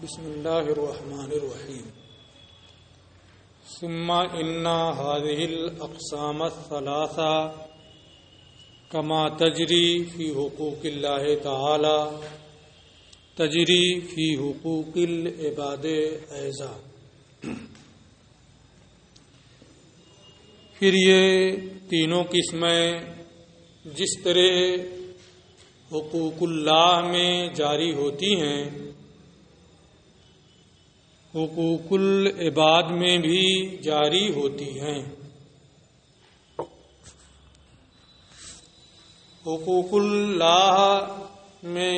بسم اللہ الرحمن الرحیم ثم ان هذه الاقسام الثلاثہ كما تجری فی حقوق اللہ تعالی تجری فی حقوق العباد ایضا۔ پھر یہ تینوں قسمیں جس طرح حقوق اللہ میں جاری ہوتی ہیں، حقوق العباد میں بھی جاری ہوتی ہیں۔ حقوق اللہ میں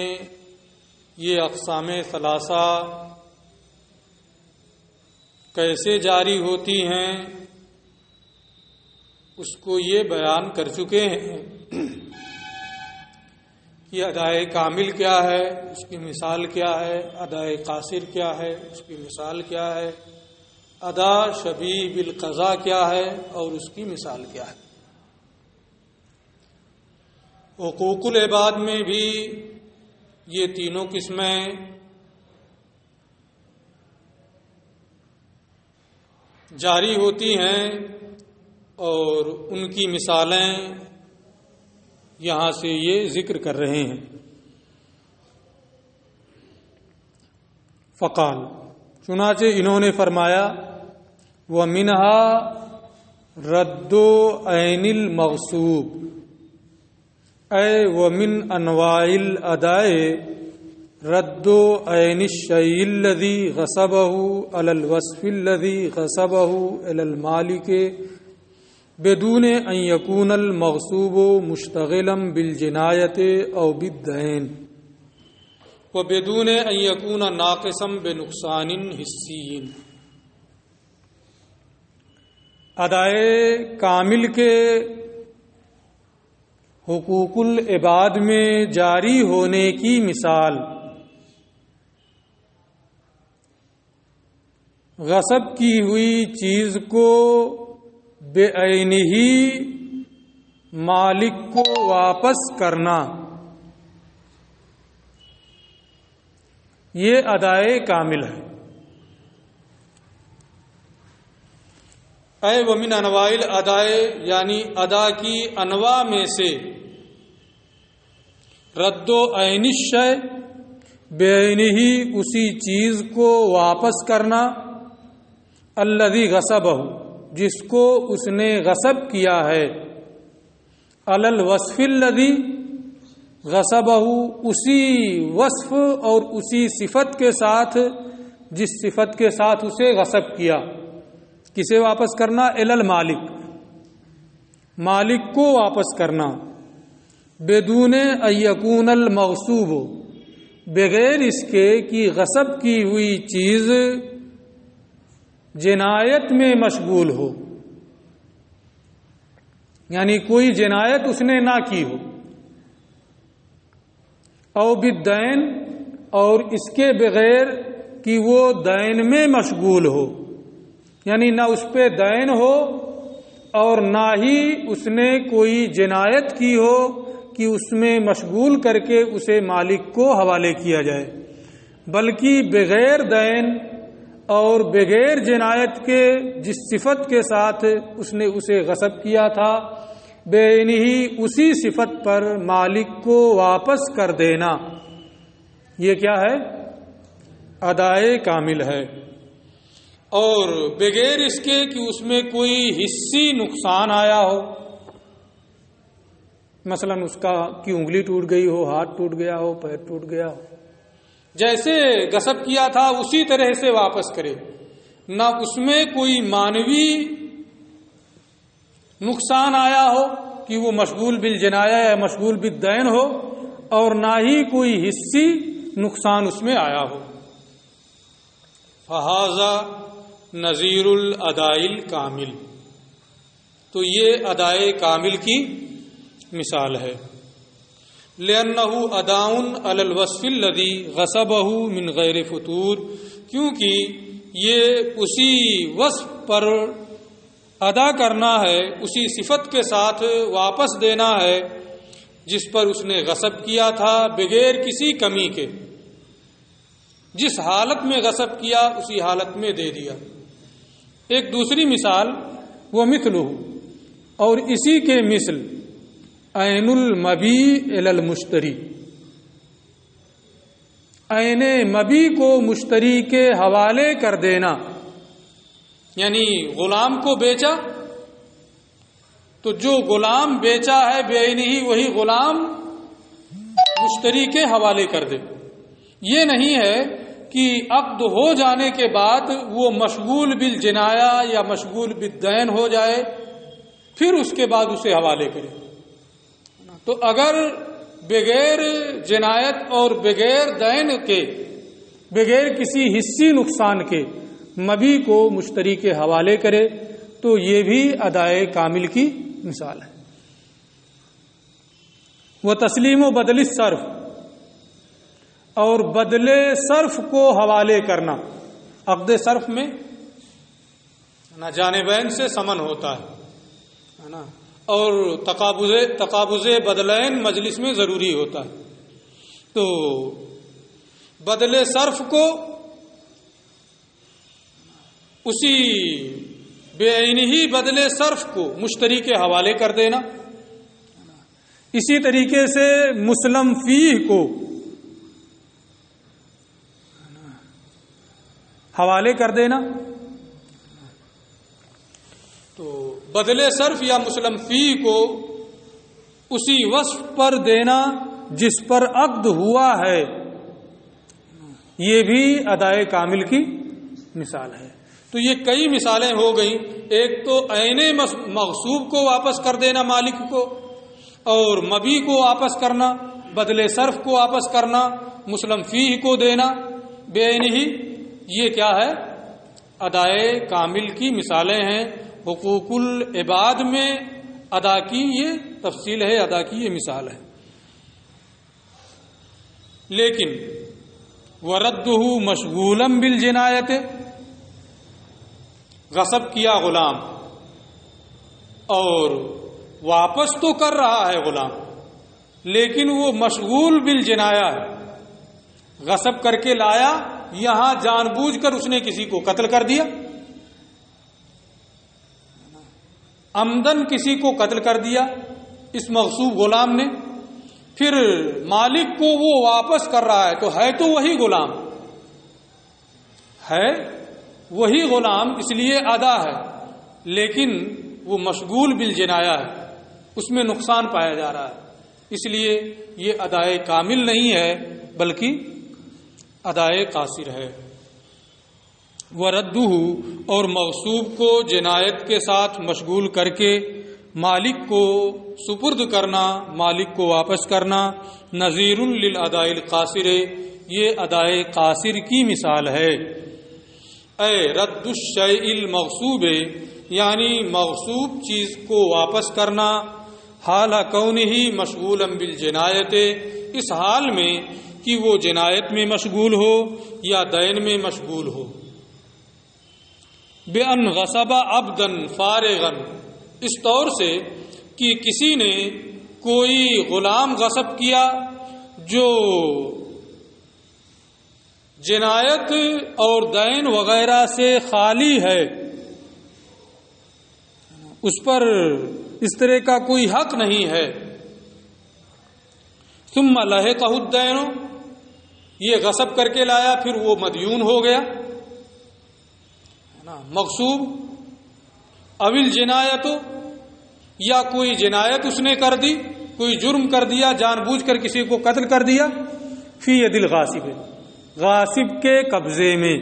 یہ اقسام ثلاثہ کیسے جاری ہوتی ہیں اس کو یہ بیان کر چکے ہیں کہ ادائے کامل کیا ہے، اس کی مثال کیا ہے، ادائے قاصر کیا ہے، اس کی مثال کیا ہے، ادا شبیہ بالقضاء کیا ہے اور اس کی مثال کیا ہے۔ حقوق العباد میں بھی یہ تینوں قسمیں جاری ہوتی ہیں اور ان کی مثالیں یہاں سے یہ ذکر کر رہے ہیں۔ فقال، چنانچہ انہوں نے فرمایا، وَمِنْهَا رَدُّ عَيْنِ الْمَغْصُوبِ اے وَمِنْ أَنْوَاعِ الْأَدَاءِ رَدُّ عَيْنِ الشَّيْءِ الَّذِي غَصَبَهُ عَلَى الْوَصْفِ الَّذِي غَصَبَهُ إِلَى الْمَالِكِ بدون ان يكون المغصوب مشتغلا بالجناية او بالدين وبدون ان يكون ناقصا بنقصان حسي۔ ادائے کامل کے حقوق العباد میں جاری ہونے کی مثال غصب کی ہوئی چیز کو بے عینہ مالک کو واپس کرنا، یہ ادائے کامل ہے۔ اے ومن انواع الاداء، یعنی ادا کی انواع میں سے رد و عین الشیء، بے عینہ اسی چیز کو واپس کرنا، الذی غصبہ، جس کو اس نے غصب کیا ہے، علی الوصف الذی غصبہ، اسی وصف اور اسی صفت کے ساتھ جس صفت کے ساتھ اسے غصب کیا۔ کسے واپس کرنا؟ الی المالک، مالک کو واپس کرنا، بدون ان یکون المغصوب، بغیر اس کے کہ غصب کی ہوئی چیز جنایت میں مشغول ہو، یعنی کوئی جنایت اس نے نہ کی ہو، او بالدین، اور اس کے بغیر کہ وہ دین میں مشغول ہو، یعنی نہ اس پہ دین ہو اور نہ ہی اس نے کوئی جنایت کی ہو کہ اس میں مشغول کر کے اسے مالک کو حوالے کیا جائے، بلکہ بغیر دین اور بغیر جنایت کے جس صفت کے ساتھ اس نے اسے غصب کیا تھا، بے عینہ اسی صفت پر مالک کو واپس کر دینا، یہ کیا ہے؟ ادائے کامل ہے۔ اور بغیر اس کے کہ اس میں کوئی حسی نقصان آیا ہو، مثلا اس کا کی انگلی ٹوٹ گئی ہو، ہاتھ ٹوٹ گیا ہو، پیر ٹوٹ گیا ہو، جیسے غصب کیا تھا اسی طرح سے واپس کرے، نہ اس میں کوئی معنوی نقصان آیا ہو کہ وہ مشغول بالجنایہ یا مشغول بالدین ہو، اور نہ ہی کوئی حسی نقصان اس میں آیا ہو۔ فہذا نظیر الاداء الکامل، تو یہ ادائے کامل کی مثال ہے۔ لأنه اداء علی الوصف الذی غصبہ من غیر فتور، کیونکہ یہ اسی وصف پر ادا کرنا ہے، اسی صفت کے ساتھ واپس دینا ہے جس پر اس نے غصب کیا تھا بغیر کسی کمی کے۔ جس حالت میں غصب کیا اسی حالت میں دے دیا۔ ایک دوسری مثال وہ مثلہ، اور اسی کے مثل عین المبیع الی المشتری، عین مبیع کو مشتری کے حوالے کر دینا، یعنی غلام کو بیچا تو جو غلام بیچا ہے بعینہ وہی غلام مشتری کے حوالے کر دے۔ یہ نہیں ہے کہ عقد ہو جانے کے بعد وہ مشغول بالجنایا یا مشغول بالدین ہو جائے پھر اس کے بعد اسے حوالے کرے۔ تو اگر بغیر جنایت اور بغیر دین کے، بغیر کسی حصی نقصان کے مبیع کو مشتری کے حوالے کرے تو یہ بھی ادائے کامل کی مثال ہے۔ وہ تسلیم و بدل الصرف، اور بدلے صرف کو حوالے کرنا۔ عقد صرف میں جانبین سے سمن ہوتا ہے نا، اور تقابض بدلین مجلس میں ضروری ہوتا ہے۔ تو بدلے صرف کو اسی بعینہ بدلے صرف کو مشتری کے حوالے کر دینا، اسی طریقے سے مسلم فیہ کو حوالے کر دینا۔ تو بدلے صرف یا مسلم فیہ کو اسی وصف پر دینا جس پر عقد ہوا ہے، یہ بھی ادائے کامل کی مثال ہے۔ تو یہ کئی مثالیں ہو گئیں، ایک تو عین مغصوب کو واپس کر دینا مالک کو، اور مبیع کو واپس کرنا، بدلے صرف کو واپس کرنا، مسلم فیہ کو دینا بعینہ، یہ کیا ہے؟ ادائے کامل کی مثالیں ہیں۔ حقوق العباد میں ادا کی یہ تفصیل ہے، ادا کی یہ مثال ہے۔ لیکن وردہ مشغولا بالجنایت، غصب کیا غلام اور واپس تو کر رہا ہے غلام، لیکن وہ مشغول بالجنایا ہے، غصب کر کے لایا، یہاں جان بوجھ کر اس نے کسی کو قتل کر دیا، عمدن کسی کو قتل کر دیا اس مغصوب غلام نے، پھر مالک کو وہ واپس کر رہا ہے، تو وہی غلام ہے، وہی غلام اس لیے ادا ہے، لیکن وہ مشغول بالجنایا ہے، اس میں نقصان پایا جا رہا ہے، اس لیے یہ ادائے کامل نہیں ہے بلکہ ادائے قاصر ہے۔ وردہ، اور مغصوب کو جنایت کے ساتھ مشغول کر کے مالک کو سپرد کرنا، مالک کو واپس کرنا، نظیر للاداء القاصر، یہ ادائے قاصر کی مثال ہے۔ اے رد الشیء المغصوب، یعنی مغصوب چیز کو واپس کرنا، حال کونہ مشغولا بالجنایت، اس حال میں کہ وہ جنایت میں مشغول ہو یا دین میں مشغول ہو۔ بأن غصب عبدا فارغا، اس طور سے کہ کسی نے کوئی غلام غصب کیا جو جنایت اور دین وغیرہ سے خالی ہے، اس پر اس طرح کا کوئی حق نہیں ہے۔ ثم لحقہ الدین، یہ غصب کر کے لایا پھر وہ مدیون ہو گیا، مغصوب، اول جنایت، یا کوئی جنایت اس نے کر دی، کوئی جرم کر دیا، جان بوجھ کر کسی کو قتل کر دیا، فی ید الغاصب، غاصب کے قبضے میں۔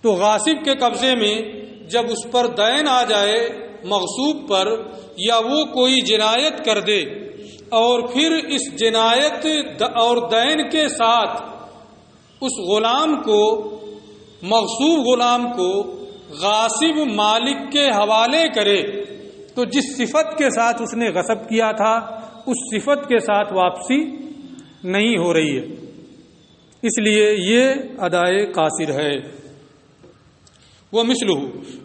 تو غاصب کے قبضے میں جب اس پر دین آ جائے مغصوب پر، یا وہ کوئی جنایت کر دے اور پھر اس جنایت اور دین کے ساتھ اس غلام کو، مغصوب غلام کو غاصب مالک کے حوالے کرے، تو جس صفت کے ساتھ اس نے غصب کیا تھا اس صفت کے ساتھ واپسی نہیں ہو رہی ہے، اس لیے یہ ادائے قاصر ہے۔ وہ مثلہ،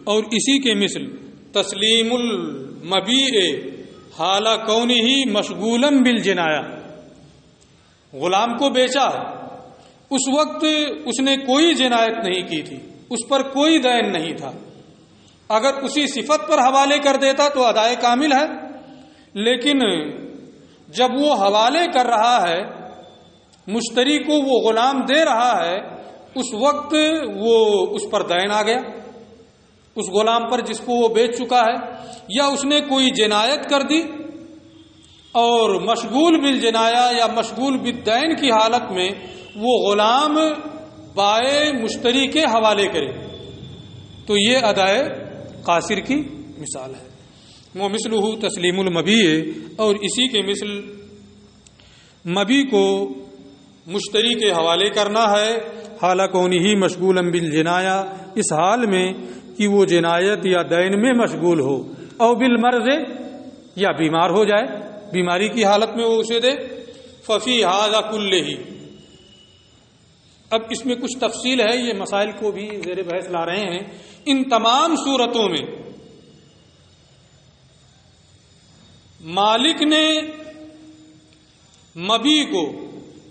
اور اسی کے مثل تسلیم المبیع حال کونہ مشغولا بالجنایا، غلام کو بیچا اس وقت اس نے کوئی جنایت نہیں کی تھی، اس پر کوئی دین نہیں تھا، اگر اسی صفت پر حوالے کر دیتا تو ادائے کامل ہے، لیکن جب وہ حوالے کر رہا ہے، مشتری کو وہ غلام دے رہا ہے، اس وقت وہ اس پر دین آ گیا، اس غلام پر جس کو وہ بیچ چکا ہے، یا اس نے کوئی جنایت کر دی اور مشغول بالجنایا یا مشغول بالدین کی حالت میں وہ غلام بائع مشتری کے حوالے کرے تو یہ ادائے قاصر کی مثال ہے۔ وہ مثلہ تسلیم المبی، اور اسی کے مثل مبی کو مشتری کے حوالے کرنا ہے، حالانکہ انہی مشغولا بالجنایا، اس حال میں کہ وہ جنایت یا دین میں مشغول ہو، او بالمرض، یا بیمار ہو جائے، بیماری کی حالت میں وہ اسے دے، ففی ھذا کلہ۔ اب اس میں کچھ تفصیل ہے، یہ مسائل کو بھی زیر بحث لا رہے ہیں۔ ان تمام صورتوں میں مالک نے مبی کو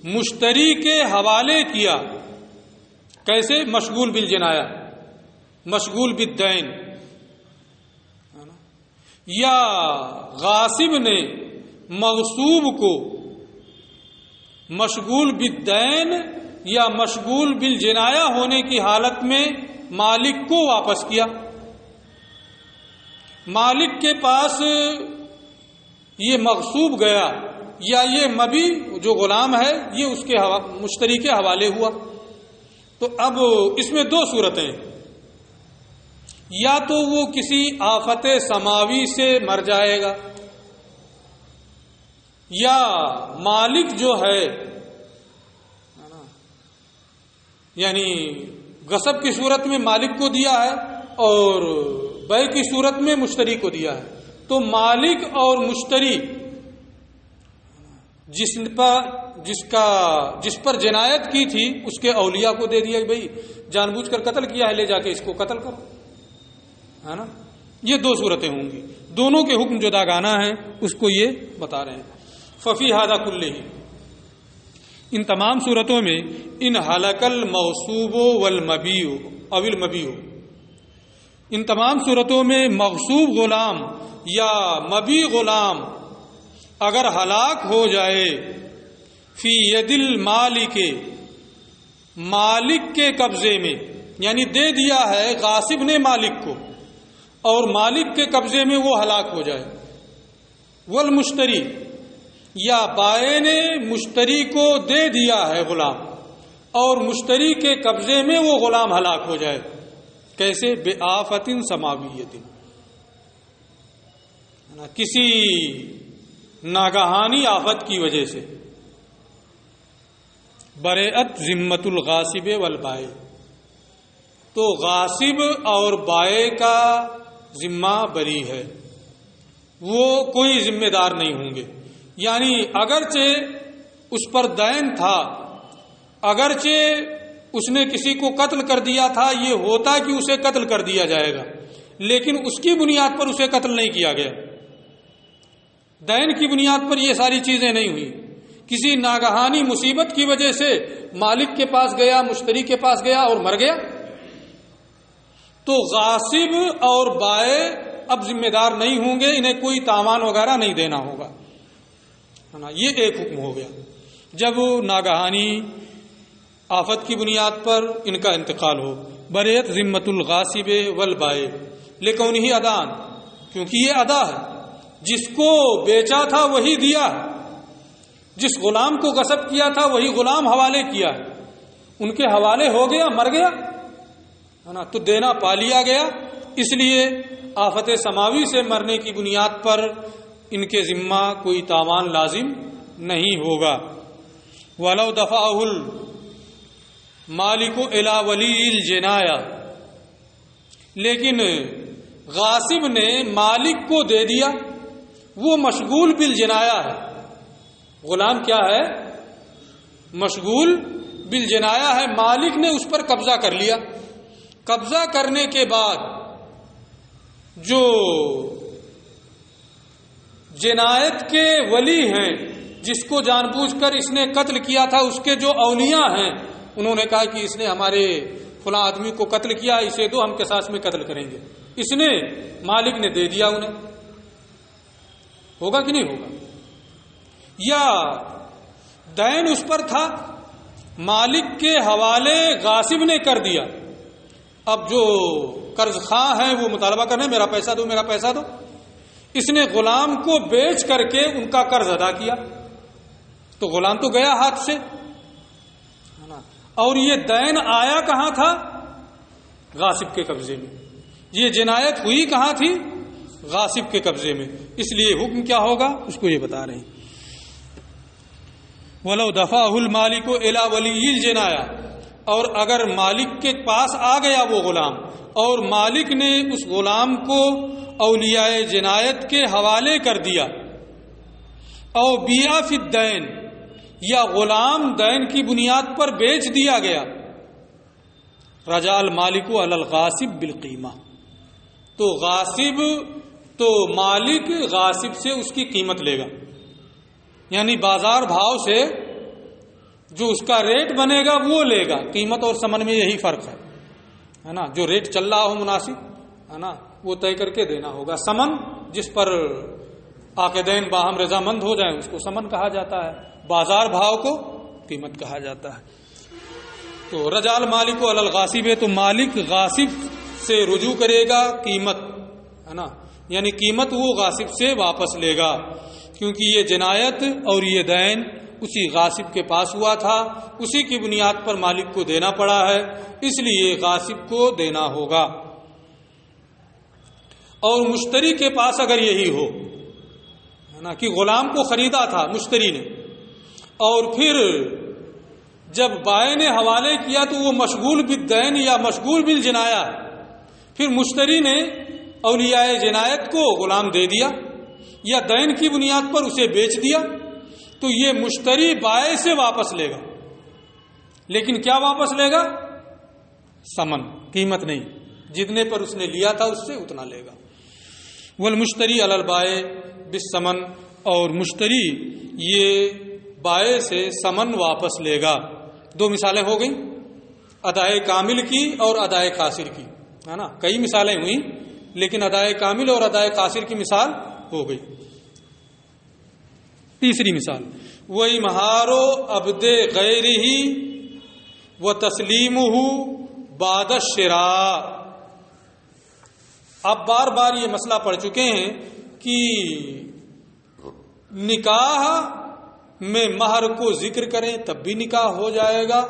مشتری کے حوالے کیا، کیسے؟ مشغول بالجنایا، مشغول بالدین، یا غاصب نے مغصوب کو مشغول بالدین یا مشغول بالجنایا ہونے کی حالت میں مالک کو واپس کیا۔ مالک کے پاس یہ مغصوب گیا یا یہ مبی جو غلام ہے یہ اس کے مشتری کے حوالے ہوا، تو اب اس میں دو صورتیں، یا تو وہ کسی آفت سماوی سے مر جائے گا، یا مالک جو ہے یعنی غصب کی صورت میں مالک کو دیا ہے اور بیع کی صورت میں مشتری کو دیا ہے، تو مالک اور مشتری جس پر جنایت کی تھی اس کے اولیاء کو دے دیا کہ بھائی جان بوجھ کر قتل کیا ہے، لے جا کے اس کو قتل کرو، ہے نا۔ یہ دو صورتیں ہوں گی، دونوں کے حکم جداگانہ ہیں، اس کو یہ بتا رہے ہیں۔ ففی ھذا کلہ، ان تمام صورتوں میں ان ہلک الموصوب والمبی او المبی، ان تمام صورتوں میں مغصوب غلام یا مبی غلام اگر ہلاک ہو جائے فی ید المالک، مالک کے قبضے میں، یعنی دے دیا ہے غاصب نے مالک کو اور مالک کے قبضے میں وہ ہلاک ہو جائے، والمشتری، یا بائع نے مشتری کو دے دیا ہے غلام اور مشتری کے قبضے میں وہ غلام ہلاک ہو جائے، کیسے؟ بآفت سماویت، کسی ناگہانی آفت کی وجہ سے، برئت ذمۃ الغاصب والبائع، تو غاصب اور بائع کا ذمہ بری ہے، وہ کوئی ذمہ دار نہیں ہوں گے، یعنی اگرچہ اس پر دین تھا، اگرچہ اس نے کسی کو قتل کر دیا تھا، یہ ہوتا کہ اسے قتل کر دیا جائے گا، لیکن اس کی بنیاد پر اسے قتل نہیں کیا گیا، دین کی بنیاد پر یہ ساری چیزیں نہیں ہوئی، کسی ناگہانی مصیبت کی وجہ سے مالک کے پاس گیا، مشتری کے پاس گیا اور مر گیا، تو غاصب اور بائع اب ذمہ دار نہیں ہوں گے، انہیں کوئی تاوان وغیرہ نہیں دینا ہوگا، یہ ایک حکم ہو گیا۔ جب ناگہانی آفت کی بنیاد پر ان کا انتقال ہو، برئت ذمۃ الغاصب والبائع لکونہ ادان، کیونکہ یہ ادا ہے، جس کو بیچا تھا وہی دیا ہے، جس غلام کو غصب کیا تھا وہی غلام حوالے کیا ہے، ان کے حوالے ہو گیا، مر گیا، ہے نا، تو دینا پا لیا گیا، اس لیے آفت سماوی سے مرنے کی بنیاد پر ان کے ذمہ کوئی تاوان لازم نہیں ہوگا۔ وَلَوْ دَفَعَهُ الْمَالِكُ إِلَى وَلِيِّ الْجِنَایَةِ، لیکن غاصب نے مالک کو دے دیا، وہ مشغول بالجنایا ہے، غلام کیا ہے؟ مشغول بالجنایا ہے، مالک نے اس پر قبضہ کر لیا، قبضہ کرنے کے بعد جو جنایت کے ولی ہیں، جس کو جان بوجھ کر اس نے قتل کیا تھا، اس کے جو اولیاء ہیں انہوں نے کہا کہ اس نے ہمارے فلاں آدمی کو قتل کیا، اسے دو، ہم قصاص میں قتل کریں گے. اس نے مالک نے دے دیا انہیں. ہوگا کہ نہیں ہوگا؟ یا دین اس پر تھا، مالک کے حوالے غاصب نے کر دیا. اب جو قرض خواہ ہیں وہ مطالبہ کر رہے ہیں میرا پیسہ دو، میرا پیسہ دو. اس نے غلام کو بیچ کر کے ان کا قرض ادا کیا، تو غلام تو گیا ہاتھ سے. اور یہ دین آیا کہاں تھا؟ غاصب کے قبضے میں. یہ جنایت ہوئی کہاں تھی؟ غاصب کے قبضے میں. اس لیے حکم کیا ہوگا اس کو یہ بتا رہے ہیں. وَلَوْ دَفَعَهُ الْمَالِكُ إِلَى وَلِيِّ الْجِنَایَةِ، اور اگر مالک کے پاس آ گیا وہ غلام اور مالک نے اس غلام کو اولیاء جنایت کے حوالے کر دیا، او بیع فی الدین، یا غلام دین کی بنیاد پر بیچ دیا گیا، رجع المالک علی الغاصب بالقیمہ، تو مالک غاصب سے اس کی قیمت لے گا. یعنی بازار بھاؤ سے جو اس کا ریٹ بنے گا وہ لے گا. قیمت اور ثمن میں یہی فرق ہے نا. جو ریٹ چل رہا ہو مناسب ہے نا وہ طے کر کے دینا ہوگا. ثمن جس پر عاقدین باہم رضامند ہو جائیں اس کو ثمن کہا جاتا ہے، بازار بھاؤ کو قیمت کہا جاتا ہے. تو رجع المالک علی الغاصب ہے، تو مالک غاصب سے رجوع کرے گا قیمت ہے نا، یعنی قیمت وہ غاصب سے واپس لے گا، کیونکہ یہ جنایت اور یہ دین اسی غاصب کے پاس ہوا تھا، اسی کی بنیاد پر مالک کو دینا پڑا ہے، اس لیے غاصب کو دینا ہوگا. اور مشتری کے پاس اگر یہی ہو ہے نا کہ غلام کو خریدا تھا مشتری نے، اور پھر جب بائع نے حوالے کیا تو وہ مشغول بالدین یا مشغول بالجنایہ، پھر مشتری نے اولیاء جنایت کو غلام دے دیا یا دین کی بنیاد پر اسے بیچ دیا، تو یہ مشتری بائع سے واپس لے گا. لیکن کیا واپس لے گا؟ ثمن، قیمت نہیں. جتنے پر اس نے لیا تھا اس سے اتنا لے گا. والمشتری علی البائع بالثمن، اور مشتری یہ بائع سے ثمن واپس لے گا. دو مثالیں ہو گئیں، ادائے کامل کی اور ادائے قاصر کی ہے نا. کئی مثالیں ہوئیں لیکن ادائے کامل اور ادائے قاصر کی مثال ہو گئی. تیسری مثال وَإِمْهَارُ عَبْدِ غَيْرِهِ وَتَسْلِيمُهُ بَعْدَ الشِّرَاءِ. اب بار بار یہ مسئلہ پڑھ چکے ہیں کہ نکاح میں مہر کو ذکر کریں تب بھی نکاح ہو جائے گا،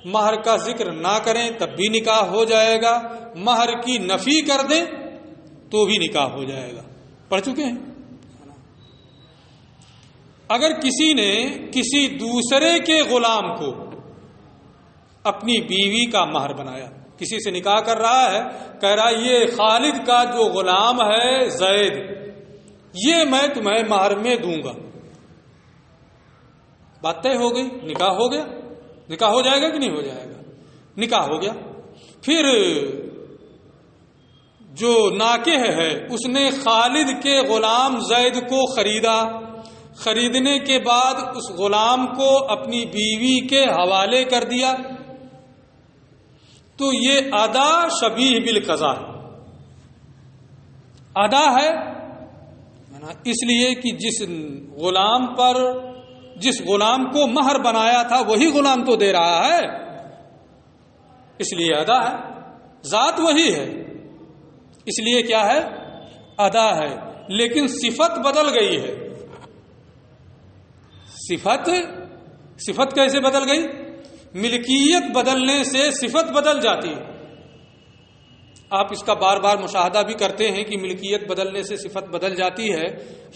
مہر کا ذکر نہ کریں تب بھی نکاح ہو جائے گا، مہر کی نفی کر دیں تو بھی نکاح ہو جائے گا. پڑھ چکے ہیں. اگر کسی نے کسی دوسرے کے غلام کو اپنی بیوی کا مہر بنایا، کسی سے نکاح کر رہا ہے، کہہ رہا یہ خالد کا جو غلام ہے زید، یہ میں تمہیں مہر میں دوں گا. بات طے ہو گئی، نکاح ہو گیا. نکاح ہو جائے گا کہ نہیں ہو جائے گا؟ نکاح ہو گیا. پھر جو ناکح ہے اس نے خالد کے غلام زید کو خریدا، خریدنے کے بعد اس غلام کو اپنی بیوی کے حوالے کر دیا، تو یہ ادا شبیہ بالقضاء ادا ہے. اس لیے کہ جس غلام کو مہر بنایا تھا وہی غلام تو دے رہا ہے، اس لیے ادا ہے. ذات وہی ہے اس لیے کیا ہے؟ ادا ہے. لیکن صفت بدل گئی ہے. صفت کیسے بدل گئی؟ ملکیت بدلنے سے صفت بدل جاتی ہے. آپ اس کا بار بار مشاہدہ بھی کرتے ہیں کہ ملکیت بدلنے سے صفت بدل جاتی ہے.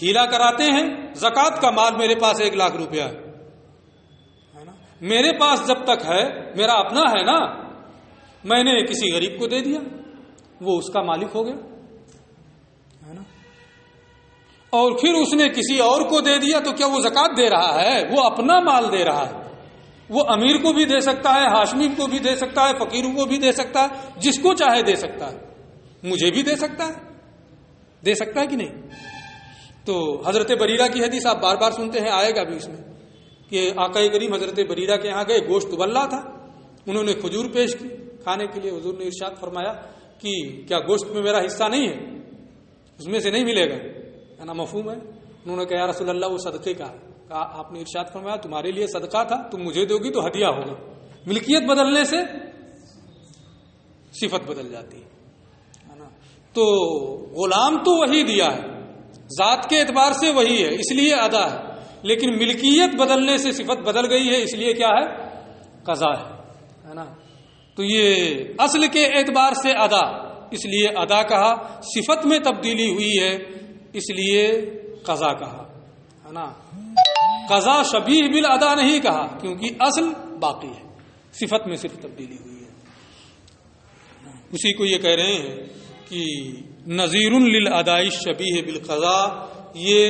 ہیلا کراتے ہیں، زکوٰۃ کا مال میرے پاس 1 لاکھ روپیہ ہے نا، میرے پاس جب تک ہے میرا اپنا ہے نا، میں نے کسی غریب کو دے دیا وہ اس کا مالک ہو گیا ہے نا. اور پھر اس نے کسی اور کو دے دیا تو کیا وہ زکوٰۃ دے رہا ہے؟ وہ اپنا مال دے رہا ہے. وہ امیر کو بھی دے سکتا ہے، ہاشمی کو بھی دے سکتا ہے، فقیروں کو بھی دے سکتا ہے، جس کو چاہے دے سکتا ہے. مجھے بھی دے سکتا ہے کہ نہیں؟ تو حضرت بریرہ کی حدیث آپ بار بار سنتے ہیں، آئے گا بھی اس میں کہ آقا کریم حضرت بریرہ کے یہاں گئے، گوشت ابل رہا تھا انہوں نے کھجور پیش کی کھانے کے لیے. حضور نے ارشاد فرمایا کہ کیا گوشت میں میرا حصہ نہیں ہے, اس میں سے نہیں ملے گا؟ ہے نا, مفہوم ہے. انہوں نے کہا یا رسول اللہ وہ صدقے کا ہے. کہا آپ نے ارشاد فرمایا تمہارے لیے صدقہ تھا, تم مجھے دو گی تو ہدیہ ہوگا. ملکیت بدلنے سے صفت بدل جاتی ہے نا. تو غلام تو وہی دیا ہے, ذات کے اعتبار سے وہی ہے, اس لیے ادا ہے, لیکن ملکیت بدلنے سے صفت بدل گئی ہے, اس لیے کیا ہے؟ قضا ہے نا. تو یہ اصل کے اعتبار سے ادا, اس لیے ادا کہا. صفت میں تبدیلی ہوئی ہے اس لیے قضا کہا ہے نا. قضا شبیہ بالادا نہیں کہا کیونکہ اصل باقی ہے, صفت میں صرف تبدیلی ہوئی ہے. اسی کو یہ کہہ رہے ہیں کہ نظیر للاداء شبیہ بالقضا, یہ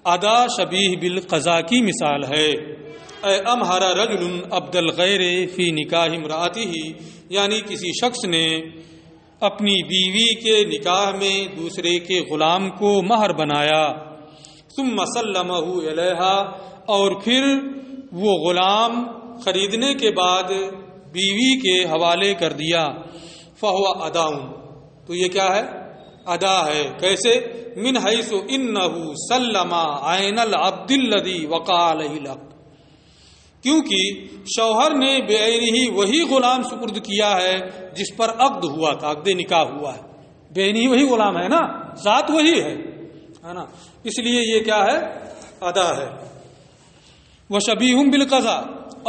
ادا شبیہ بالقضا کی مثال ہے. اے امہر رجل عبد الغیر فی نکاح امرأتہ, یعنی کسی شخص نے اپنی بیوی کے نکاح میں دوسرے کے غلام کو مہر بنایا. ثم سلمہ الیہا, اور پھر وہ غلام خریدنے کے بعد بیوی کے حوالے کر دیا. فہو ادا, تو یہ کیا ہے؟ ادا ہے. کیسے؟ من حیث انہ سلم عین العبد الذی وقع علیہ العقد, کیونکہ شوہر نے بعینہ ہی وہی غلام سپرد کیا ہے جس پر عقد ہوا تھا, عقد نکاح ہوا ہے. بعینہ وہی غلام ہے نا, ذات وہی ہے نا, اس لیے یہ کیا ہے؟ ادا ہے. وشبیہ بالقضا,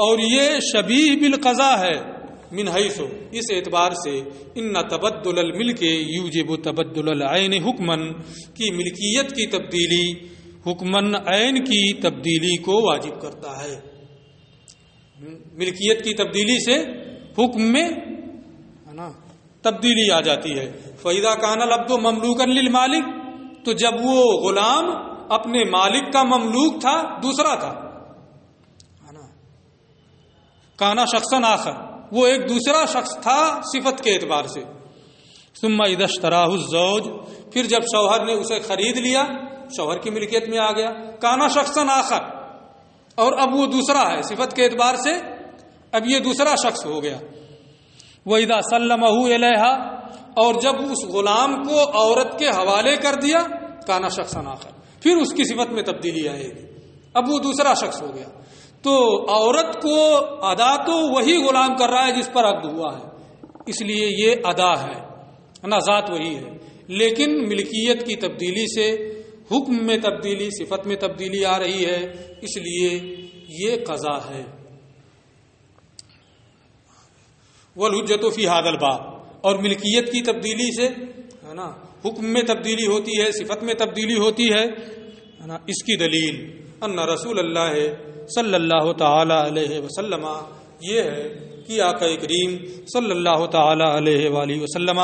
اور یہ شبیہ بالقضا ہے. من حیث, اس اعتبار سے ان تبدل الملک یوجب تبدل العین حکمن, کی ملکیت کی تبدیلی حکمن عین کی تبدیلی کو واجب کرتا ہے. ملکیت کی تبدیلی سے حکم میں ہے نا تبدیلی آ جاتی ہے. فَإِذَا كَانَ الْعَبْدُ مَمْلُوكًا لِلْمَالِكِ, تو جب وہ غلام اپنے مالک کا مملوک تھا, دوسرا تھا ہے نا. کانا شخصاً آخر, وہ ایک دوسرا شخص تھا صفت کے اعتبار سے. ثم اذا اشتراہ الزوج, پھر جب شوہر نے اسے خرید لیا, شوہر کی ملکیت میں آ گیا. کانا شخصاً آخر, اور اب وہ دوسرا ہے صفت کے اعتبار سے, اب یہ دوسرا شخص ہو گیا. وَإِذَا سَلَّمَهُ إِلَيْهَا, اور جب اس غلام کو عورت کے حوالے کر دیا, کانا شخصاً آخر, پھر اس کی صفت میں تبدیلی آئے گی, اب وہ دوسرا شخص ہو گیا. تو عورت کو ادا تو وہی غلام کر رہا ہے جس پر عقد ہوا ہے, اس لیے یہ ادا ہے نا, ذات وہی ہے, لیکن ملکیت کی تبدیلی سے حکم میں تبدیلی, صفت میں تبدیلی آ رہی ہے, اس لیے یہ قضا ہے. والحجۃ فی ھذا الباب, اور ملکیت کی تبدیلی سے ہے نا حکم میں تبدیلی ہوتی ہے, صفت میں تبدیلی ہوتی ہے نا. اس کی دلیل ان رسول اللہ صلی اللہ تعالی علیہ وسلم, یہ ہے کہ آقا کریم صلی اللہ تعالی علیہ وآلہ وسلم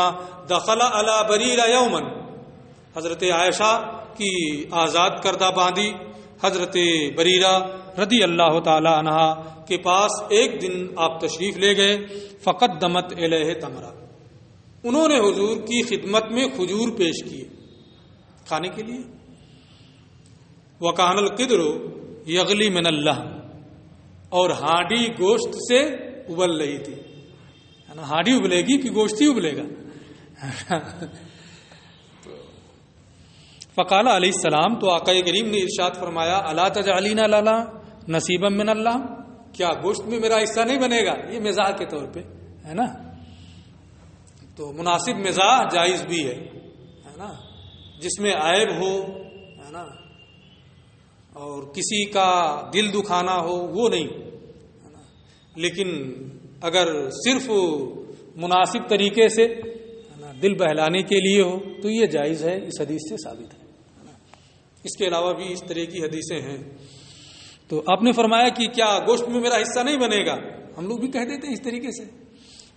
دخل علی بریرہ یوما, حضرت عائشہ کی آزاد کردہ باندی حضرت بریرہ رضی اللہ تعالی عنہا کے پاس ایک دن آپ تشریف لے گئے. فقدمت الیہ تمرہ, انہوں نے حضور کی خدمت میں کھجور پیش کیے کھانے کے لیے. وکان القدر یغلی من اللہ, اور ہانڈی گوشت سے ابل رہی تھی. ہانڈی ابلے گی کہ گوشت ہی ابلے گا. فقال علیہ السلام, تو آقا کریم نے ارشاد فرمایا, الا تجعلین لنا نصیبا من اللہ, کیا گوشت میں میرا حصہ نہیں بنے گا؟ یہ مزاح کے طور پہ ہے نا, تو مناسب مزاح جائز بھی ہے نا, جس میں عیب ہو ہے نا, اور کسی کا دل دکھانا ہو وہ نہیں ہے نا. لیکن اگر صرف مناسب طریقے سے ہے نا دل بہلانے کے لیے ہو تو یہ جائز ہے, اس حدیث سے ثابت ہے نا. اس کے علاوہ بھی اس طرح کی حدیثیں ہیں. تو آپ نے فرمایا کہ کیا گوشت میں میرا حصہ نہیں بنے گا؟ ہم لوگ بھی کہہ دیتے ہیں اس طریقے سے.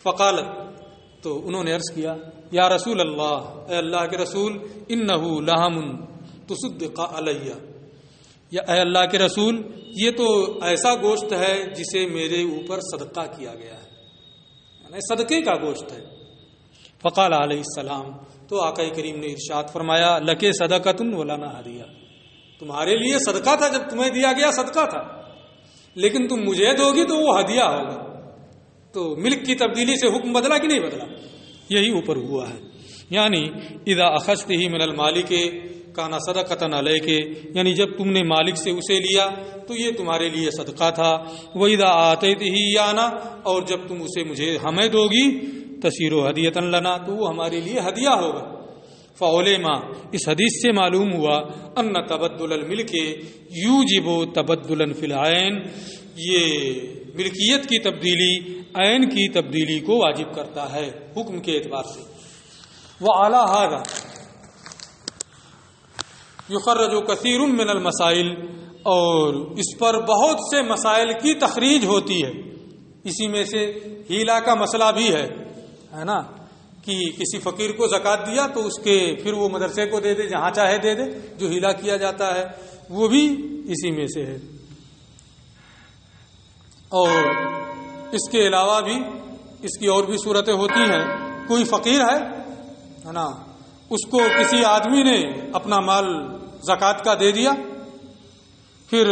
فقالت, تو انہوں نے عرض کیا, یا رسول اللہ, اے اللہ کے رسول, انہ لحم تصدق علیہ, یا اے اللہ کے رسول, یہ تو ایسا گوشت ہے جسے میرے اوپر صدقہ کیا گیا ہے, یعنی صدقے کا گوشت ہے. فقال علیہ السلام, تو آقا کریم نے ارشاد فرمایا, لکے صدقۃ ولنا ہدیہ, تمہارے لیے صدقہ تھا, جب تمہیں دیا گیا صدقہ تھا, لیکن تم مجھے دو گی تو وہ ہدیہ ہوگا. تو ملک کی تبدیلی سے حکم بدلا کہ نہیں بدلا؟ یہی اوپر ہوا ہے. یعنی اذا اخذتہ من المالک کانا صدقۃ علیک، یعنی جب تم نے مالک سے اسے لیا تو یہ تمہارے لیے صدقہ تھا. وَإِذَا آتَيْتِهِ إِيَّانَا، اور جب تم اسے مجھے ہمیں دو گی تَصِيرُ هَدِيَةً لَنَا، تو وہ ہمارے لیے ہدیہ ہوگا. فعلما، اس حدیث سے معلوم ہوا ان تبدل الملک یوجب تبدلا فی العین، یہ ملکیت کی تبدیلی عین کی تبدیلی کو واجب کرتا ہے حکم کے اعتبار سے. وعلی ھذا یخرج کثیر من المسائل، اور اس پر بہت سے مسائل کی تخریج ہوتی ہے. اسی میں سے ہیلا کا مسئلہ بھی ہے نا، کہ کسی فقیر کو زکوٰۃ دیا تو اس کے پھر وہ مدرسے کو دے دے، جہاں چاہے دے دے، جو ہیلا کیا جاتا ہے وہ بھی اسی میں سے ہے. اور اس کے علاوہ بھی اس کی اور بھی صورتیں ہوتی ہیں. کوئی فقیر ہے نا، اس کو کسی آدمی نے اپنا مال زکوٰۃ کا دے دیا، پھر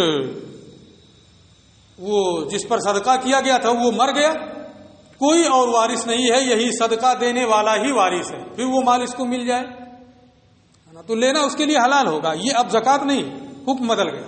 وہ جس پر صدقہ کیا گیا تھا وہ مر گیا، کوئی اور وارث نہیں ہے، یہی صدقہ دینے والا ہی وارث ہے، پھر وہ مال اس کو مل جائے تو لینا اس کے لیے حلال ہوگا. یہ اب زکوٰۃ نہیں، حکم بدل گیا.